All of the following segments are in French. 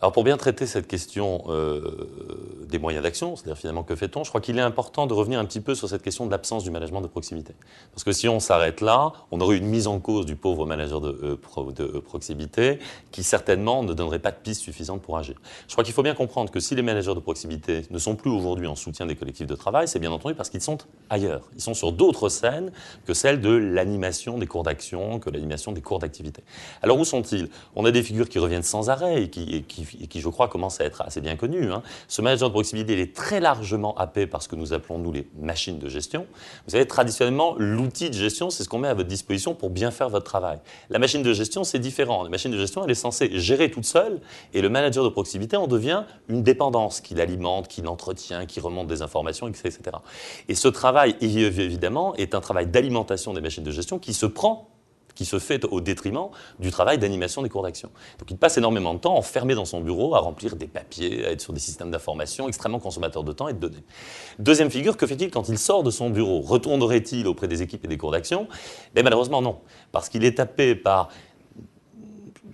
Alors pour bien traiter cette question des moyens d'action, c'est-à-dire finalement que fait-on, je crois qu'il est important de revenir un petit peu sur cette question de l'absence du management de proximité. Parce que si on s'arrête là, on aurait une mise en cause du pauvre manager de proximité qui certainement ne donnerait pas de piste suffisante pour agir. Je crois qu'il faut bien comprendre que si les managers de proximité ne sont plus aujourd'hui en soutien des collectifs de travail, c'est bien entendu parce qu'ils sont ailleurs. Ils sont sur d'autres scènes que celles de l'animation des cours d'action, que l'animation des cours d'activité. Alors où sont-ils? On a des figures qui reviennent sans arrêt et qui, je crois, commence à être assez bien connu. Ce manager de proximité, il est très largement happé par ce que nous appelons, nous, les machines de gestion. Vous savez, traditionnellement, l'outil de gestion, c'est ce qu'on met à votre disposition pour bien faire votre travail. La machine de gestion, c'est différent. La machine de gestion, elle est censée gérer toute seule, et le manager de proximité en devient une dépendance qu'il alimente, qu'il entretient, qui remonte des informations, etc. Et ce travail, évidemment, est un travail d'alimentation des machines de gestion qui se fait au détriment du travail d'animation des cours d'action. Donc il passe énormément de temps enfermé dans son bureau à remplir des papiers, à être sur des systèmes d'information extrêmement consommateurs de temps et de données. Deuxième figure, que fait-il quand il sort de son bureau? Retournerait-il auprès des équipes et des cours d'action? Malheureusement non, parce qu'il est happé par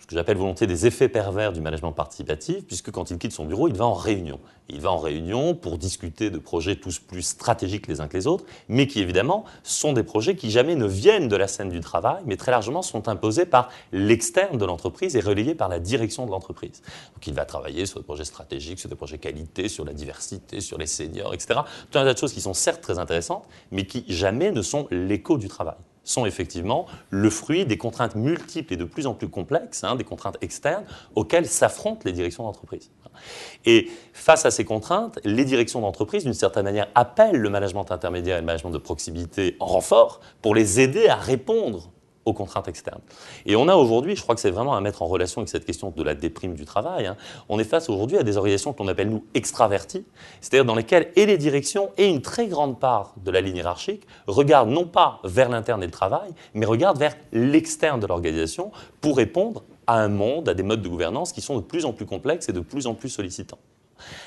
ce que j'appelle volontiers des effets pervers du management participatif, puisque quand il quitte son bureau, il va en réunion. Il va en réunion pour discuter de projets tous plus stratégiques les uns que les autres, mais qui évidemment sont des projets qui jamais ne viennent de la scène du travail, mais très largement sont imposés par l'externe de l'entreprise et relayés par la direction de l'entreprise. Donc il va travailler sur des projets stratégiques, sur des projets qualité, sur la diversité, sur les seniors, etc. Tout un tas de choses qui sont certes très intéressantes, mais qui jamais ne sont l'écho du travail, sont effectivement le fruit des contraintes multiples et de plus en plus complexes, des contraintes externes auxquelles s'affrontent les directions d'entreprise. Et face à ces contraintes, les directions d'entreprise, d'une certaine manière, appellent le management intermédiaire et le management de proximité en renfort pour les aider à répondre aux contraintes externes. Et on a aujourd'hui, je crois que c'est vraiment à mettre en relation avec cette question de la déprime du travail, on est face aujourd'hui à des organisations qu'on appelle, nous, extraverties, c'est-à-dire dans lesquelles et les directions et une très grande part de la ligne hiérarchique regardent non pas vers l'interne et le travail, mais regardent vers l'externe de l'organisation pour répondre à un monde, à des modes de gouvernance qui sont de plus en plus complexes et de plus en plus sollicitants.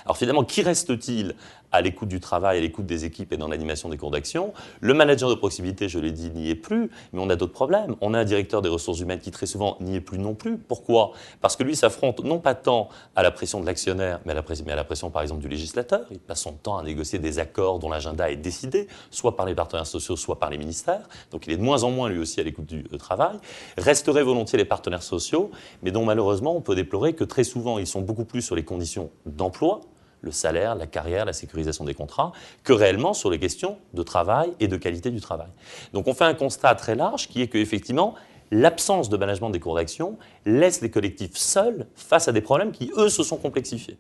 Alors finalement, qui reste-t-il à l'écoute du travail, à l'écoute des équipes et dans l'animation des cours d'action? Le manager de proximité, je l'ai dit, n'y est plus, mais on a d'autres problèmes. On a un directeur des ressources humaines qui très souvent n'y est plus non plus. Pourquoi? Parce que lui s'affronte non pas tant à la pression de l'actionnaire, mais à la pression par exemple du législateur. Il passe son temps à négocier des accords dont l'agenda est décidé, soit par les partenaires sociaux, soit par les ministères. Donc il est de moins en moins lui aussi à l'écoute du travail. Resteraient volontiers les partenaires sociaux, mais dont malheureusement on peut déplorer que très souvent ils sont beaucoup plus sur les conditions d'emploi, le salaire, la carrière, la sécurisation des contrats, que réellement sur les questions de travail et de qualité du travail. Donc on fait un constat très large qui est qu'effectivement, l'absence de management des cours d'action laisse les collectifs seuls face à des problèmes qui, eux, se sont complexifiés.